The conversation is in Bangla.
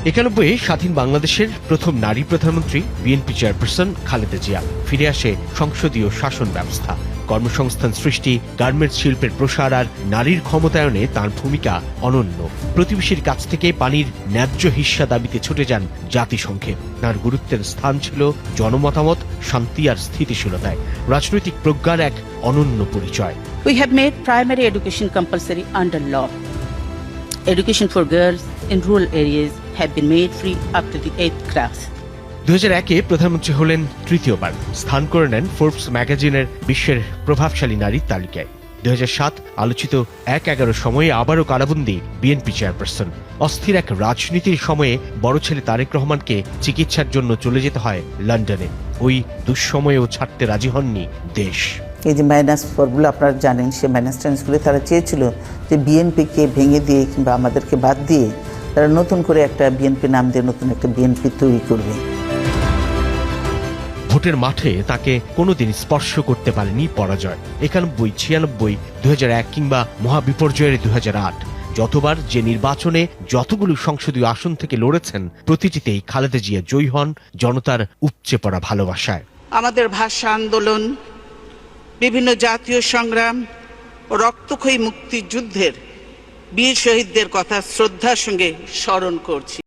91 স্বাধীন বাংলাদেশের প্রথম নারী প্রধানমন্ত্রী বিএনপি চেয়ারপারসন খালেদা জিয়া। ফিরে আসে সংসদীয় শাসন ব্যবস্থা, কর্মসংস্থান সৃষ্টি, গার্মেন্টস শিল্পের প্রসার আর নারীর ক্ষমতায়নে তাঁর ভূমিকা অনন্য। প্রতিবেশীর কাছ থেকে পানির ন্যায্য হিস্যা দাবিতে ছুটে যান জাতিসংঘে। তাঁর গুরুত্বের স্থান ছিল জনমতামত, শান্তি আর স্থিতিশীলতায়। রাজনৈতিক প্রজ্ঞার এক অনন্য পরিচয়। We have made primary education compulsory under law. Education for girls in rural areas have been made free up to the 8th class. 2001-এ প্রধানমন্ত্রী হলেন তৃতীয়বার, স্থান করে নেন ফোর্বস ম্যাগাজিনের বিশ্বের প্রভাবশালী নারীর তালিকায়। 2007 আলোচিত 1/11 সময়ে আবারও কারাবন্দী বিএনপি চেয়ারপারসন। অস্থির এক রাজনীতির সময়ে বড় ছেলে তারেক রহমানকে চিকিৎসার জন্য চলে যেতে হয় লন্ডনে। ওই দুঃসময়েও ছাড়তে রাজি হননি দেশ। এই যে -4গুলো আপনারা জানেন, সে -10গুলো তারা চেয়েছিল যে বিএনপিকে ভেঙে দিয়ে কিংবা আমাদেরকে বাদ দিয়ে তারা নতুন করে একটা বিএনপি নাম দিয়ে নতুন একটা বিএনপি তৈরি করবে। ভোটের মাঠে তাকে কোনোদিন স্পর্শ করতে পারেনি পরাজয়। 91, 96, 2001 কিংবা মহাবিপর্যয়ের 2008, যতবার যে নির্বাচনে যতগুলো সংসদীয় আসন থেকে লড়েছেন, প্রতিটিতেই খালেদা জিয়া জয়ী হন জনতার উপচে পড়া ভালোবাসায়। আমাদের ভাষা আন্দোলন, বিভিন্ন জাতীয় সংগ্রাম ও রক্তক্ষয়ী মুক্তিযুদ্ধের বীর শহীদদের কথা শ্রদ্ধার সঙ্গে স্মরণ করছি।